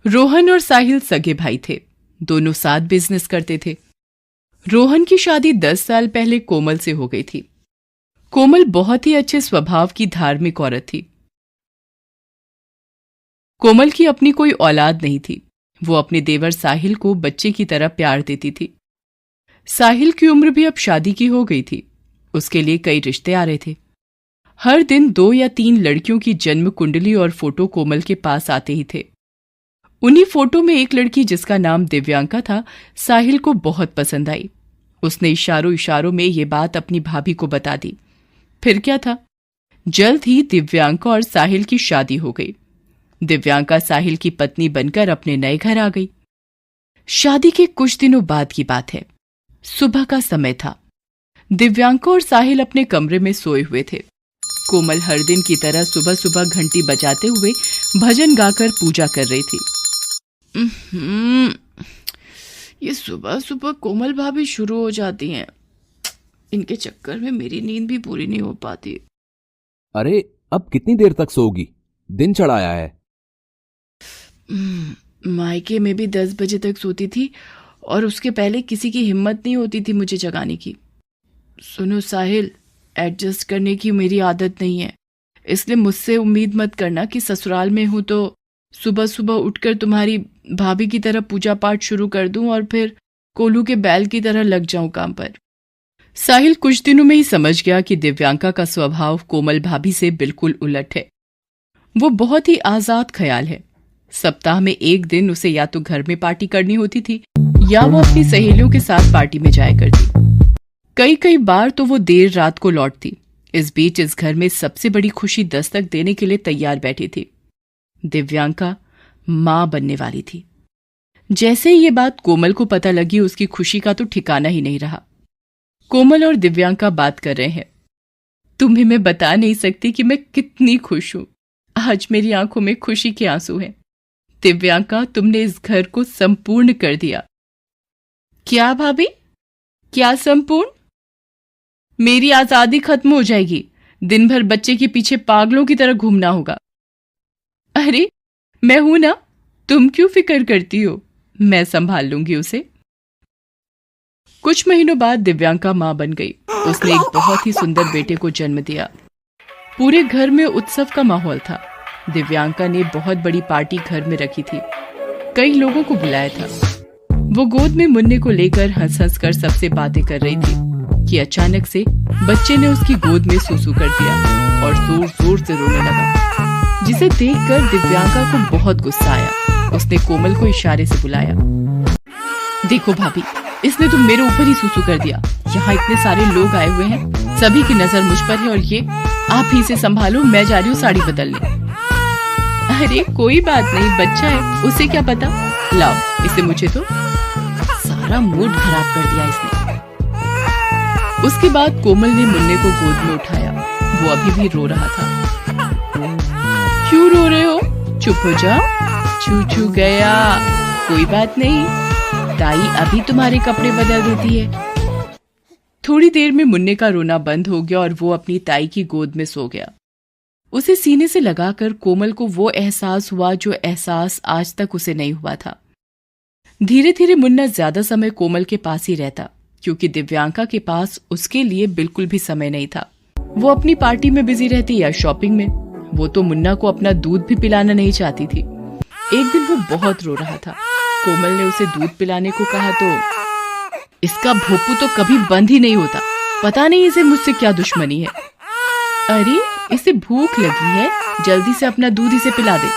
रोहन और साहिल सगे भाई थे। दोनों साथ बिजनेस करते थे। रोहन की शादी 10 साल पहले कोमल से हो गई थी। कोमल बहुत ही अच्छे स्वभाव की धार्मिक औरत थी। कोमल की अपनी कोई औलाद नहीं थी। वो अपने देवर साहिल को बच्चे की तरह प्यार देती थी। साहिल की उम्र भी अब शादी की हो गई थी। उसके लिए कई रिश्ते आ रहे थे। हर दिन 2 या 3 लड़कियों की जन्म कुंडली और फोटो कोमल के पास आते ही थे। उन्हीं फोटो में एक लड़की जिसका नाम दिव्यांका था, साहिल को बहुत पसंद आई। उसने इशारों इशारों में ये बात अपनी भाभी को बता दी। फिर क्या था, जल्द ही दिव्यांका और साहिल की शादी हो गई। दिव्यांका साहिल की पत्नी बनकर अपने नए घर आ गई। शादी के कुछ दिनों बाद की बात है। सुबह का समय था। दिव्यांका और साहिल अपने कमरे में सोए हुए थे। कोमल हर दिन की तरह सुबह सुबह घंटी बजाते हुए भजन गाकर पूजा कर रही थी। ये सुबह सुबह कोमल भाभी शुरू हो जाती हैं। इनके चक्कर में मेरी नींद भी पूरी नहीं हो पाती। अरे अब कितनी देर तक सोओगी? दिन चढ़ाया है। मायके में भी 10 बजे तक सोती थी और उसके पहले किसी की हिम्मत नहीं होती थी मुझे जगाने की। सुनो साहिल, एडजस्ट करने की मेरी आदत नहीं है, इसलिए मुझसे उम्मीद मत करना कि ससुराल में हूं तो सुबह सुबह उठकर तुम्हारी भाभी की तरह पूजा पाठ शुरू कर दूं और फिर कोल्हू के बैल की तरह लग जाऊं काम पर। साहिल कुछ दिनों में ही समझ गया कि दिव्यांका का स्वभाव कोमल भाभी से बिल्कुल उलट है। वो बहुत ही आजाद ख्याल है। सप्ताह में एक दिन उसे या तो घर में पार्टी करनी होती थी या वो अपनी सहेलियों के साथ पार्टी में जाया करती। कई बार तो वो देर रात को लौटती। इस बीच इस घर में सबसे बड़ी खुशी दस्तक देने के लिए तैयार बैठी थी। दिव्यांका मां बनने वाली थी। जैसे ही ये बात कोमल को पता लगी, उसकी खुशी का तो ठिकाना ही नहीं रहा। कोमल और दिव्यांका बात कर रहे हैं। तुम्हें मैं बता नहीं सकती कि मैं कितनी खुश हूं। आज मेरी आंखों में खुशी के आंसू हैं। दिव्यांका, तुमने इस घर को संपूर्ण कर दिया। क्या भाभी? क्या संपूर्ण? मेरी आजादी खत्म हो जाएगी। दिन भर बच्चे के पीछे पागलों की तरह घूमना होगा। अरे मैं हूं ना, तुम क्यों फिक्र करती हो? मैं संभाल लूंगी उसे। कुछ महीनों बाद दिव्यांका मां बन गई। उसने एक बहुत ही सुंदर बेटे को जन्म दिया। पूरे घर में उत्सव का माहौल था। दिव्यांका ने बहुत बड़ी पार्टी घर में रखी थी। कई लोगों को बुलाया था। वो गोद में मुन्ने को लेकर हंस हंस कर सबसे बातें कर रही थी कि अचानक से बच्चे ने उसकी गोद में सूसू कर दिया और जोर जोर से रोने लगा, जिसे देखकर दिव्यांका को बहुत गुस्सा आया। उसने कोमल को इशारे से बुलाया। देखो भाभी, इसने तो मेरे ऊपर ही सूसू कर दिया। यहाँ इतने सारे लोग आए हुए हैं, सभी की नजर मुझ पर है और ये आप ही से संभालो, मैं जा रही हूँ साड़ी बदलने। अरे कोई बात नहीं, बच्चा है, उसे क्या पता। लाओ इसे मुझे तो। सारा मूड खराब कर दिया इसने। उसके बाद कोमल ने मुन्ने को गोद में उठाया। वो अभी भी रो रहा था। क्यों रो रहे हो? चुप हो जाओ। छू छू गया, कोई बात नहीं, ताई अभी तुम्हारे कपड़े बदल देती है। थोड़ी देर में मुन्ने का रोना बंद हो गया और वो अपनी ताई की गोद में सो गया। उसे सीने से लगाकर कोमल को वो एहसास हुआ जो एहसास आज तक उसे नहीं हुआ था। धीरे धीरे मुन्ना ज्यादा समय कोमल के पास ही रहता, क्योंकि दिव्यांका के पास उसके लिए बिल्कुल भी समय नहीं था। वो अपनी पार्टी में बिजी रहती या शॉपिंग में। वो तो मुन्ना को अपना दूध भी पिलाना नहीं चाहती थी। एक दिन वो बहुत रो रहा था। कोमल ने उसे दूध पिलाने को कहा तो इसका भोपू तो कभी बंद ही नहीं होता। पता नहीं इसे मुझसे क्या दुश्मनी है। अरे इसे भूख लगी है, जल्दी से अपना दूध इसे पिला दे।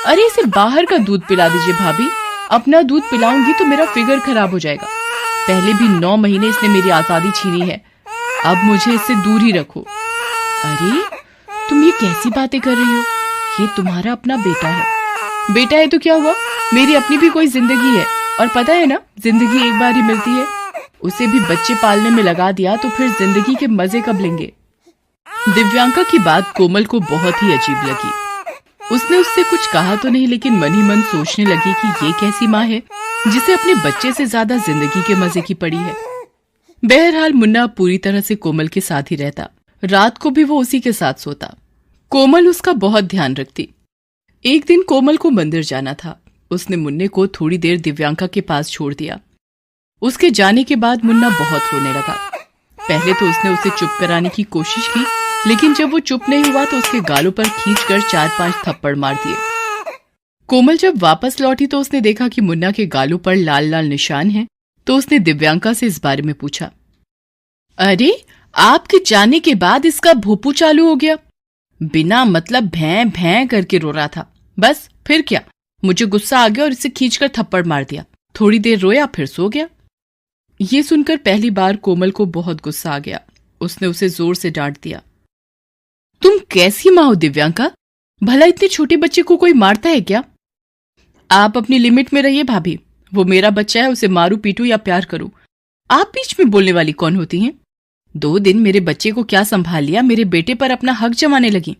अरे इसे बाहर का दूध पिला दीजिए भाभी। अपना दूध पिलाऊंगी तो मेरा फिगर खराब हो जाएगा। पहले भी 9 महीने इसने मेरी आजादी छीनी है, अब मुझे इससे दूर ही रखो। अरे तुम ये कैसी बातें कर रही हो? ये तुम्हारा अपना बेटा है। बेटा है तो क्या हुआ, मेरी अपनी भी कोई जिंदगी है। और पता है ना, जिंदगी एक बार ही मिलती है। उसे भी बच्चे पालने में लगा दिया तो फिर जिंदगी के मजे कब लेंगे? दिव्यांका की बात कोमल को बहुत ही अजीब लगी। उसने उससे कुछ कहा तो नहीं, लेकिन मन ही मन सोचने लगी कि ये कैसी माँ है जिसे अपने बच्चे से ज्यादा जिंदगी के मजे की पड़ी है। बहरहाल मुन्ना पूरी तरह से कोमल के साथ ही रहता। रात को भी वो उसी के साथ सोता। कोमल उसका बहुत ध्यान रखती। एक दिन कोमल को मंदिर जाना था। उसने मुन्ने को थोड़ी देर दिव्यांका के पास छोड़ दिया। उसके जाने के बाद मुन्ना बहुत रोने लगा। पहले तो उसने उसे चुप कराने की कोशिश की, लेकिन जब वो चुप नहीं हुआ तो उसके गालों पर खींचकर 4-5 थप्पड़ मार दिए। कोमल जब वापस लौटी तो उसने देखा कि मुन्ना के गालों पर लाल लाल निशान हैं, तो उसने दिव्यांका से इस बारे में पूछा। अरे, आपके जाने के बाद इसका भोपू चालू हो गया। बिना मतलब भैं भैं करके रो रहा था। बस फिर क्या, मुझे गुस्सा आ गया और इसे खींचकर थप्पड़ मार दिया। थोड़ी देर रोया फिर सो गया। ये सुनकर पहली बार कोमल को बहुत गुस्सा आ गया। उसने उसे जोर से डांट दिया। तुम कैसी माँ हो दिव्यांका? भला इतने छोटे बच्चे को कोई मारता है क्या? आप अपनी लिमिट में रहिए भाभी। वो मेरा बच्चा है, उसे मारू पीटू या प्यार करूं, आप बीच में बोलने वाली कौन होती हैं? 2 दिन मेरे बच्चे को क्या संभाल लिया, मेरे बेटे पर अपना हक जमाने लगी।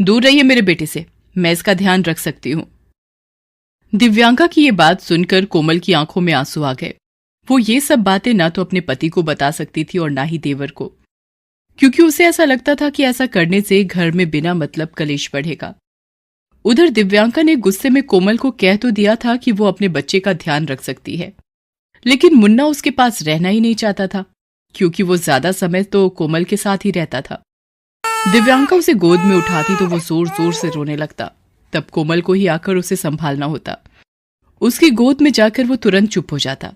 दूर रहिए मेरे बेटे से, मैं इसका ध्यान रख सकती हूं। दिव्यांका की ये बात सुनकर कोमल की आंखों में आंसू आ गए। वो ये सब बातें ना तो अपने पति को बता सकती थी और ना ही देवर को, क्योंकि उसे ऐसा लगता था कि ऐसा करने से घर में बिना मतलब कलेश बढ़ेगा। उधर दिव्यांका ने गुस्से में कोमल को कह तो दिया था कि वो अपने बच्चे का ध्यान रख सकती है, लेकिन मुन्ना उसके पास रहना ही नहीं चाहता था, क्योंकि वो ज्यादा समय तो कोमल के साथ ही रहता था। दिव्यांका उसे गोद में उठाती तो वो जोर जोर से रोने लगता। तब कोमल को ही आकर उसे संभालना होता। उसकी गोद में जाकर वो तुरंत चुप हो जाता।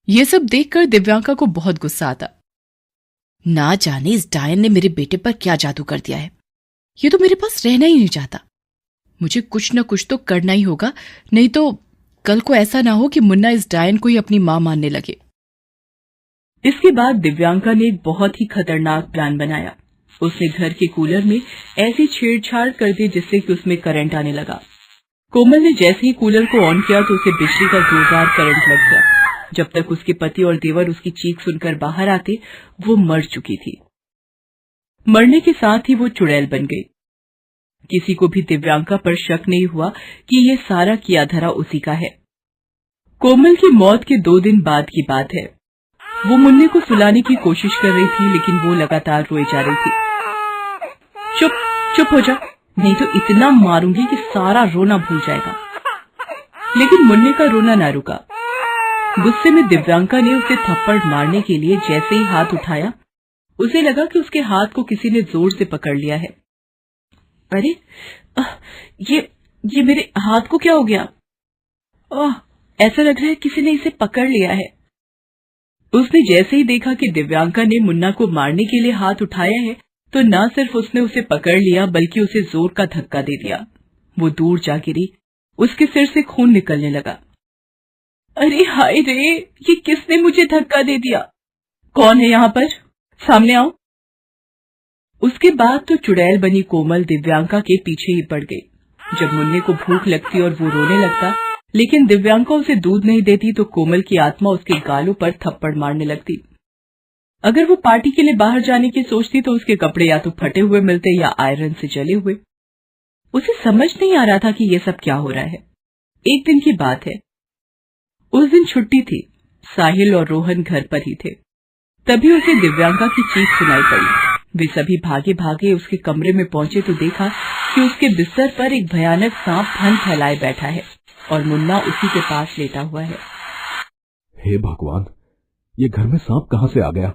ये सब देखकर दिव्यांका को बहुत गुस्सा आता। ना जाने इस डायन ने मेरे बेटे पर क्या जादू कर दिया है। ये तो मेरे पास रहना ही नहीं चाहता। मुझे कुछ न कुछ तो करना ही होगा, नहीं तो कल को ऐसा ना हो कि मुन्ना इस डायन को ही अपनी मां मानने लगे। इसके बाद दिव्यांका ने एक बहुत ही खतरनाक प्लान बनाया। उसने घर के कूलर में ऐसी छेड़छाड़ कर दी जिससे कि उसमें करंट आने लगा। कोमल ने जैसे ही कूलर को ऑन किया तो उसे बिजली का जोरदार करंट लग गया। जब तक उसके पति और देवर उसकी चीख सुनकर बाहर आते, वो मर चुकी थी। मरने के साथ ही वो चुड़ैल बन गई। किसी को भी दिव्यांका पर शक नहीं हुआ कि ये सारा किया धरा उसी का है। कोमल की मौत के 2 दिन बाद की बात है। वो मुन्ने को सुलाने की कोशिश कर रही थी, लेकिन वो लगातार रोई जा रही थी। चुप चुप हो जा, नहीं तो इतना मारूंगी कि सारा रोना भूल जाएगा। लेकिन मुन्ने का रोना ना रुका। गुस्से में दिव्यांका ने उसे थप्पड़ मारने के लिए जैसे ही हाथ उठाया, उसे लगा कि उसके हाथ को किसी ने जोर से पकड़ लिया है। अरे, ये मेरे हाथ को क्या हो गया? ऐसा लग रहा है किसी ने इसे पकड़ लिया है। उसने जैसे ही देखा कि दिव्यांका ने मुन्ना को मारने के लिए हाथ उठाया है, तो न सिर्फ उसने उसे पकड़ लिया बल्कि उसे जोर का धक्का दे दिया। वो दूर जा गिरी। उसके सिर से खून निकलने लगा। अरे हाय रे, ये किसने मुझे धक्का दे दिया? कौन है यहाँ पर? सामने आओ। उसके बाद तो चुड़ैल बनी कोमल दिव्यांका के पीछे ही पड़ गई। जब मुन्ने को भूख लगती और वो रोने लगता, लेकिन दिव्यांका उसे दूध नहीं देती, तो कोमल की आत्मा उसके गालों पर थप्पड़ मारने लगती। अगर वो पार्टी के लिए बाहर जाने की सोचती तो उसके कपड़े या तो फटे हुए मिलते या आयरन से जले हुए। उसे समझ नहीं आ रहा था कि ये सब क्या हो रहा है। एक दिन की बात है। उस दिन छुट्टी थी। साहिल और रोहन घर पर ही थे। तभी उसे दिव्यांका की चीख सुनाई पड़ी। वे सभी भागे भागे उसके कमरे में पहुंचे तो देखा कि उसके बिस्तर पर एक भयानक सांप फन फैलाए बैठा है और मुन्ना उसी के पास लेटा हुआ है। हे भगवान, ये घर में सांप कहां से आ गया?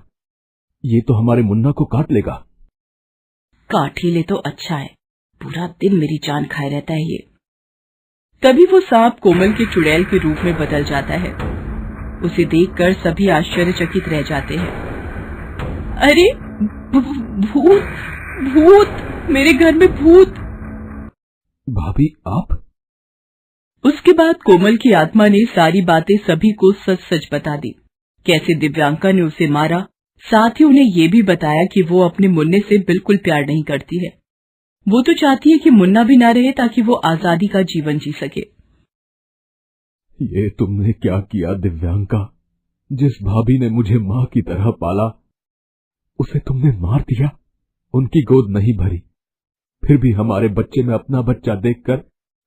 ये तो हमारे मुन्ना को काट लेगा। काट ही ले तो अच्छा है, पूरा दिन मेरी जान खाए रहता है ये। तभी वो सांप कोमल के चुड़ैल के रूप में बदल जाता है। उसे देखकर सभी आश्चर्यचकित रह जाते हैं। अरे भूत, भूत, मेरे घर में भूत। भाभी आप? उसके बाद कोमल की आत्मा ने सारी बातें सभी को सच सच बता दी। कैसे दिव्यांका ने उसे मारा, साथ ही उन्हें ये भी बताया कि वो अपने मुन्ने से बिल्कुल प्यार नहीं करती है। वो तो चाहती है कि मुन्ना भी ना रहे ताकि वो आजादी का जीवन जी सके। ये तुमने क्या किया दिव्यांका? जिस भाभी ने मुझे माँ की तरह पाला, उसे तुमने मार दिया, उनकी गोद नहीं भरी। फिर भी हमारे बच्चे में अपना बच्चा देखकर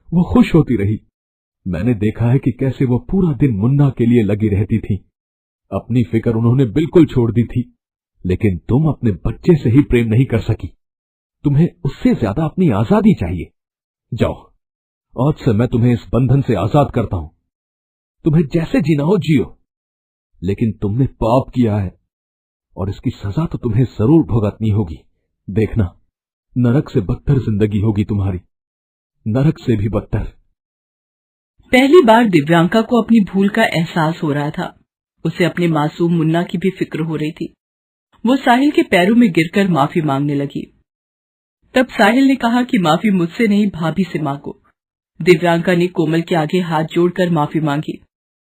वो खुश होती रही। मैंने देखा है कि कैसे वो पूरा दिन मुन्ना के लिए लगी रहती थी। अपनी फिक्र उन्होंने बिल्कुल छोड़ दी थी। लेकिन तुम अपने बच्चे से ही प्रेम नहीं कर सकी। तुम्हें उससे ज्यादा अपनी आजादी चाहिए। जाओ, आज से मैं तुम्हें इस बंधन से आजाद करता हूं। तुम्हें जैसे जीना हो जियो, लेकिन तुमने पाप किया है और इसकी सजा तो तुम्हें जरूर भुगतनी होगी। देखना, नरक से बदतर जिंदगी होगी तुम्हारी, नरक से भी बदतर। पहली बार दिव्यांका को अपनी भूल का एहसास हो रहा था। उसे अपने मासूम मुन्ना की भी फिक्र हो रही थी। वो साहिल के पैरों में गिरकर माफी मांगने लगी। तब साहिल ने कहा कि माफी मुझसे नहीं, भाभी से मांगो। दिव्यांका ने कोमल के आगे हाथ जोड़कर माफी मांगी।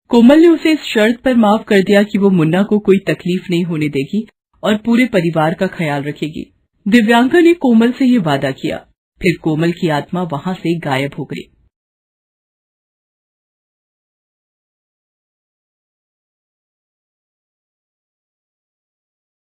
कोमल ने उसे इस शर्त पर माफ कर दिया कि वो मुन्ना को कोई तकलीफ नहीं होने देगी और पूरे परिवार का ख्याल रखेगी। दिव्यांका ने कोमल से ये वादा किया। फिर कोमल की आत्मा वहां से गायब हो गई।